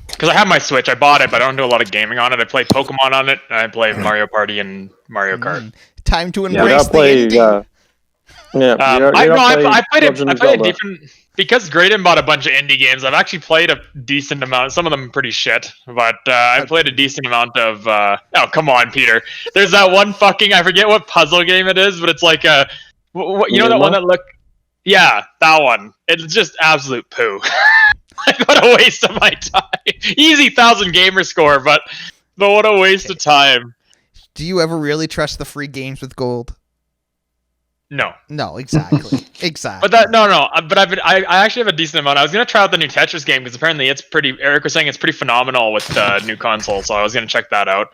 because I have my Switch, I bought it, but I don't do a lot of gaming on it. I play Pokemon on it, and I play Mario Party and Mario Kart. Time to embrace the indie. I played a different, because Grayden bought a bunch of indie games. I've actually played a decent amount. Some of them pretty shit, but I played a decent amount of. Oh, come on, Peter. There's that one fucking, I forget what puzzle game it is, but it's like that one that looked. Yeah, that one. It's just absolute poo. Like, what a waste of my time. Easy 1,000 gamer score, but what a waste of time. Do you ever really trust the free games with gold? No, exactly. But I actually have a decent amount. I was gonna try out the new Tetris game because apparently it's pretty. Eric was saying it's pretty phenomenal with the new console, so I was gonna check that out.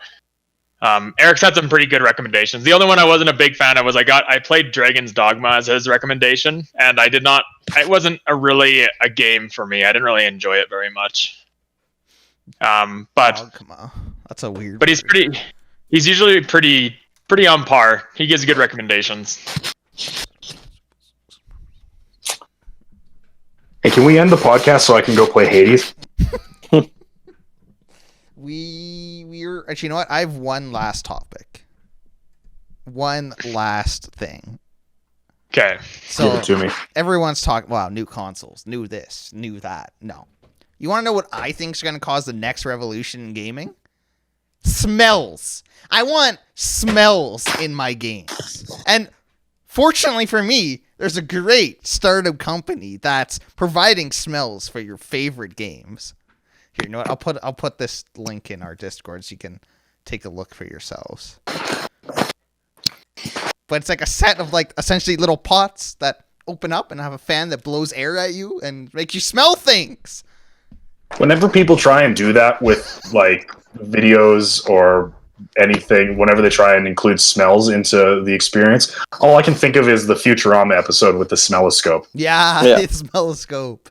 Eric's had some pretty good recommendations. The only one I wasn't a big fan of was I played Dragon's Dogma as his recommendation, and it wasn't really a game for me. I didn't really enjoy it very much. But come on. That's a weird. But he's usually pretty on par. He gives good recommendations. Hey, can we end the podcast so I can go play Hades? We're actually, you know what? I have one last topic. One last thing. Okay. So give it to me. Everyone's talking, wow, new consoles, new this, new that. No. You want to know what I think is going to cause the next revolution in gaming? Smells. I want smells in my games. And fortunately for me, there's a great startup company that's providing smells for your favorite games. Here, you know what? I'll put this link in our Discord so you can take a look for yourselves. But it's like a set of like essentially little pots that open up and have a fan that blows air at you and makes you smell things. Whenever people try and do that with like videos or anything, whenever they try and include smells into the experience, all I can think of is the Futurama episode with the smelloscope. Yeah. It's smelloscope.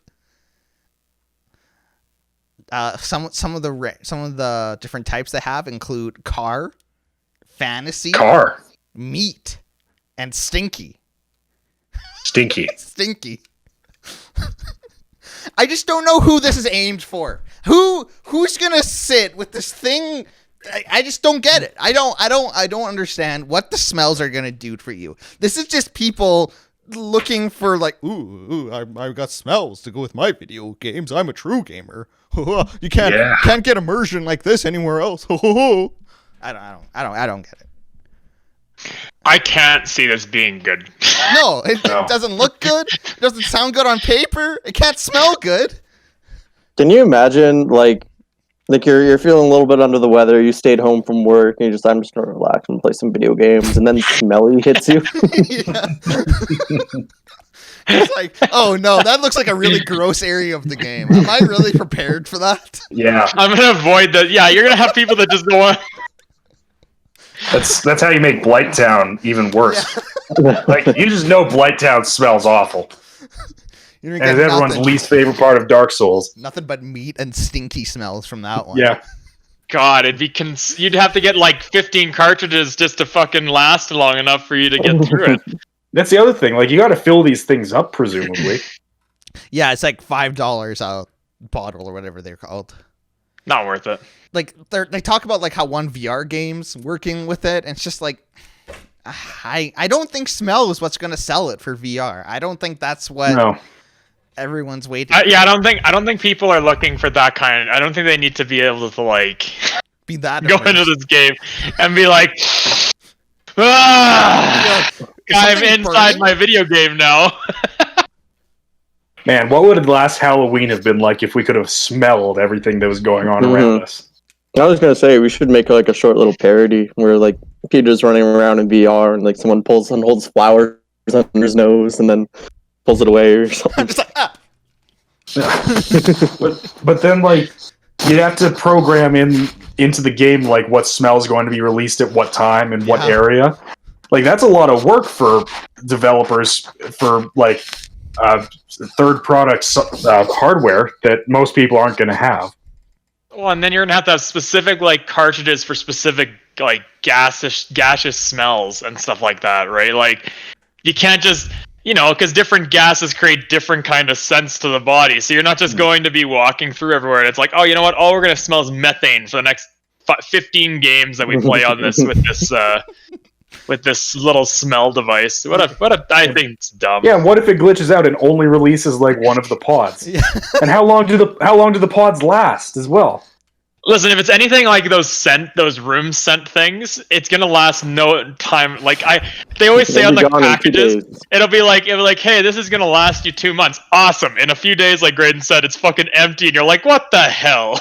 Some of the different types they have include car, fantasy, meat, and stinky. Stinky. I just don't know who this is aimed for. Who's gonna sit with this thing? I just don't get it. I don't understand what the smells are gonna do for you. This is just people looking for like, I've got smells to go with my video games. I'm a true gamer. You can't get immersion like this anywhere else. I don't get it. I can't see this being good. No, it doesn't look good. It doesn't sound good on paper. It can't smell good. Can you imagine like you're feeling a little bit under the weather, you stayed home from work, and I'm just gonna relax and play some video games, and then smelly hits you. It's like, oh no, that looks like a really gross area of the game. Am I really prepared for that? Yeah. I'm gonna avoid that. Yeah, you're gonna have people that just go on. That's how you make Blighttown even worse. Yeah. Like, you just know Blighttown smells awful. And it's everyone's least favorite part of Dark Souls. Nothing but meat and stinky smells from that one. Yeah. God, you'd have to get like 15 cartridges just to fucking last long enough for you to get through it. That's the other thing. Like, you got to fill these things up, presumably. Yeah, it's like $5 a bottle or whatever they're called. Not worth it. Like they talk about like how one VR game's working with it, and it's just like I don't think smell is what's going to sell it for VR. I don't think that's what everyone's waiting. Yeah, I don't think people are looking for that kind. I don't think they need to be able to like be that go into this game and be like, ah, I'm inside my video game now. Man, what would last Halloween have been like if we could have smelled everything that was going on around us? I was gonna say we should make like a short little parody where like Peter's running around in VR and like someone pulls and holds flowers under his nose and then pulls it away or something. I'm just like, ah. but then like you'd have to program into the game like what smell is going to be released at what time and what area. Like that's a lot of work for developers for like third product hardware that most people aren't going to have. Well, and then you're gonna have specific like cartridges for specific like gaseous smells and stuff like that, right? Like you can't just because different gases create different kind of scents to the body. So you're not just going to be walking through everywhere and it's like, oh, you know what? All we're gonna smell is methane for the next 15 games that we play on this with this little smell device. I think it's dumb. Yeah, what if it glitches out and only releases like one of the pods? And how long do the pods last as well? Listen, if it's anything like those room scent things, it's gonna last no time. Like they always say on the packages, it'll be like, hey, this is gonna last you 2 months. Awesome. In a few days, like Grayden said, it's fucking empty, and you're like, what the hell?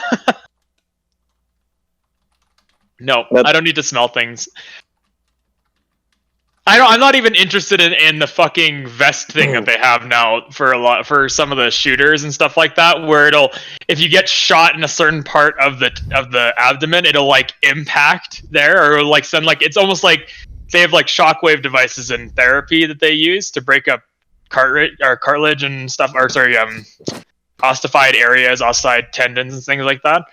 No, I don't need to smell things. I'm not even interested in the fucking vest thing that they have now for some of the shooters and stuff like that, where if you get shot in a certain part of the abdomen, it'll like impact there, or like send like it's almost like they have like shockwave devices in therapy that they use to break up cartilage and stuff, or ossified areas, ossified tendons and things like that.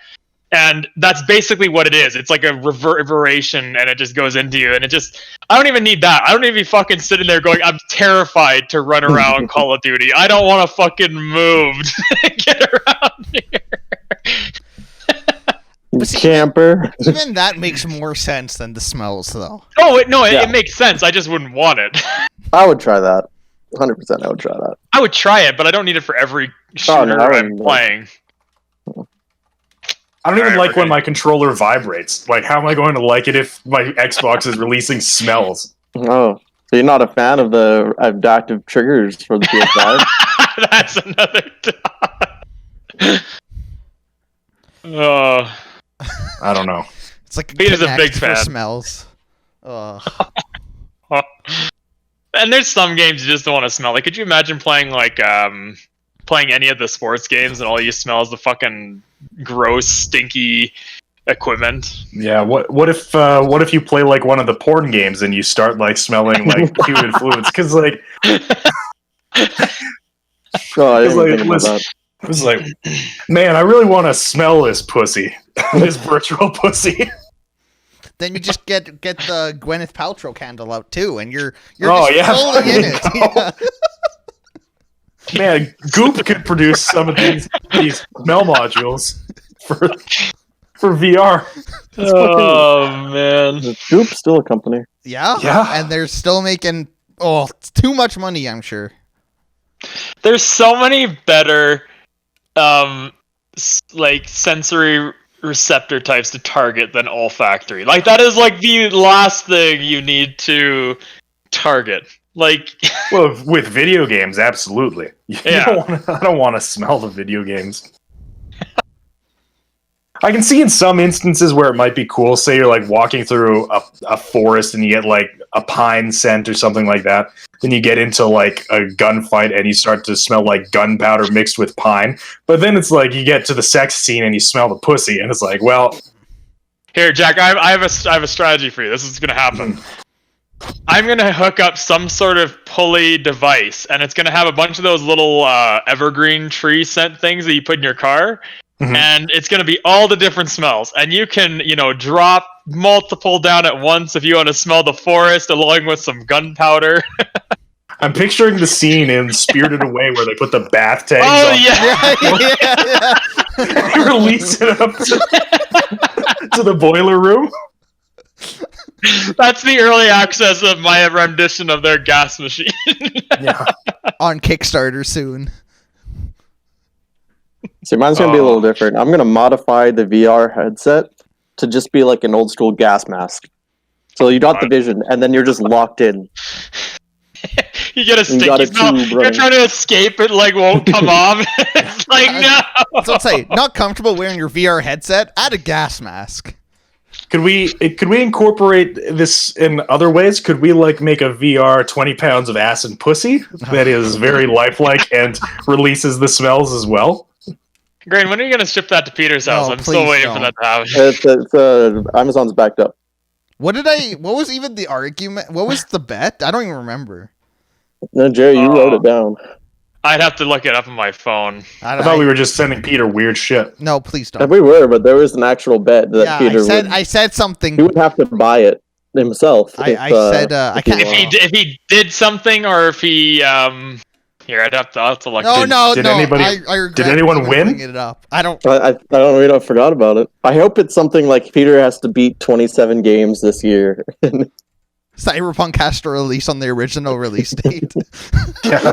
And that's basically what it is. It's like a reverberation, and it just goes into you. And I don't even need that. I don't need to be fucking sitting there going, I'm terrified to run around Call of Duty. I don't want to fucking move to get around here. Camper. Even that makes more sense than the smells, though. Oh, it makes sense. I just wouldn't want it. I would try that. 100% I would try that. I would try it, but I don't need it for every shooter I'm playing. I don't even like when my controller vibrates. Like, how am I going to like it if my Xbox is releasing smells? Oh, so you're not a fan of the adaptive triggers for the PS5? That's another Oh, I don't know. It's like Peter's a big fan. Smells. And there's some games you just don't want to smell. Like, could you imagine playing playing any of the sports games and all you smell is the fucking gross, stinky equipment? Yeah, what if you play like one of the porn games and you start like smelling like human fluids? Because like, it was like, man, I really want to smell this pussy, this virtual pussy. Then you just get the Gwyneth Paltrow candle out too, and you're fully in it. Yeah. Man, Goop could produce some of these smell modules for VR. Man, Goop's still a company. Yeah, and they're still making too much money, I'm sure. There's so many better like sensory receptor types to target than olfactory. Like that is like the last thing you need to target. Like, well, with video games, absolutely. Yeah. I don't want to smell the video games. I can see in some instances where it might be cool. Say you're like walking through a forest and you get like a pine scent or something like that. Then you get into like a gunfight and you start to smell like gunpowder mixed with pine. But then it's like you get to the sex scene and you smell the pussy, and it's like, well, here, Jack, I have a strategy for you. This is gonna happen. I'm going to hook up some sort of pulley device, and it's going to have a bunch of those little evergreen tree scent things that you put in your car, and it's going to be all the different smells. And you can, drop multiple down at once if you want to smell the forest along with some gunpowder. I'm picturing the scene in Spirited Away where they put the bath tags Oh on yeah. and release it up to the boiler room. That's the early access of my rendition of their gas machine. Yeah. On Kickstarter soon. See, mine's gonna be a little different. I'm gonna modify the VR headset to just be like an old school gas mask. So you got the vision, and then you're just locked in. You get a You got sticky a smell. tube You're running. trying to escape it, like won't come off. It's like no. So I'd say, not comfortable wearing your VR headset? Add a gas mask. Could we incorporate this in other ways? Could we like make a VR 20 pounds of ass and pussy that is very lifelike and releases the smells as well? Grayden, when are you gonna ship that to Peter's house? No, I'm still please waiting for don't. that to happen. Amazon's backed up. What was even the argument? What was the bet? I don't even remember. No, Jerry, you wrote it down. I'd have to look it up on my phone. I thought we were just sending Peter weird shit. No, please If don't. we were, but there was an actual bet that Yeah, Peter I said something. he would have to buy it himself. I said I can't. If he did something, or if he here, I'll have to look. No, Did no. anybody- I regret did anyone even win? bringing it up. I don't. I don't know. I forgot about it. I hope it's something like Peter has to beat 27 games this year. Cyberpunk has to release on the original release date. Yeah.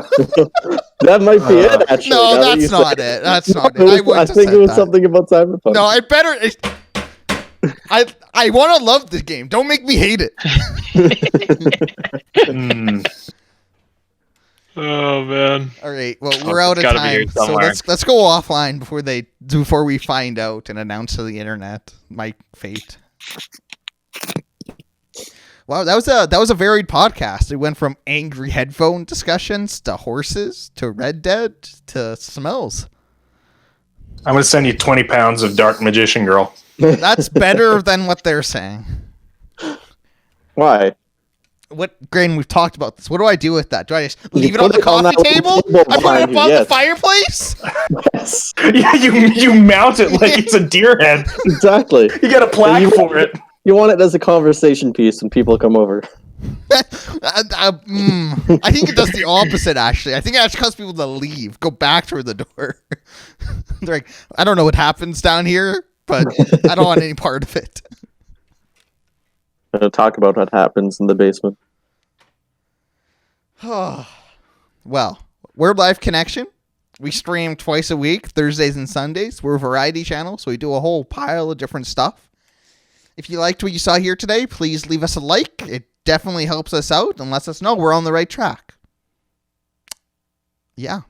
That might be it. Actually, No, now that that's you not say it. That's not it. I I wouldn't have think said it was that. something about Cyberpunk. No, I better. I want to love this game. Don't make me hate it. Mm. Oh man. All right. Well, we're out of gotta be here time, so somewhere. let's go offline before we find out and announce to the internet my fate. Wow, that was a varied podcast. It went from angry headphone discussions to horses to Red Dead to smells. I'm going to send you 20 pounds of Dark Magician Girl. That's better than what they're saying. Why? Grayden, we've talked about this. What do I do with that? Do I just leave it put on the it on coffee that table? table I put it behind you, above yes. the fireplace? Yes, Yeah, you mount it like it's a deer head. exactly. You got a plaque You- for it. You want it as a conversation piece when people come over. I think it does the opposite, actually. I think it actually causes people to leave, go back through the door. They're like, I don't know what happens down here, but I don't want any part of it. Talk about what happens in the basement. Well, we're Live Connection. We stream twice a week, Thursdays and Sundays. We're a variety channel, so we do a whole pile of different stuff. If you liked what you saw here today, please leave us a like. It definitely helps us out and lets us know we're on the right track. Yeah.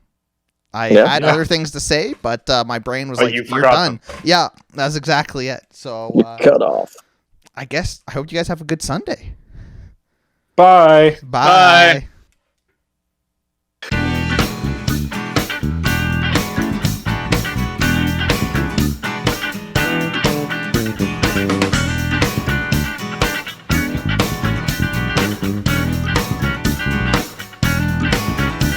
I had other things to say, but my brain was like, you you're forgot done. Yeah, that's exactly it. So Cut off. I guess I hope you guys have a good Sunday. Bye. Bye.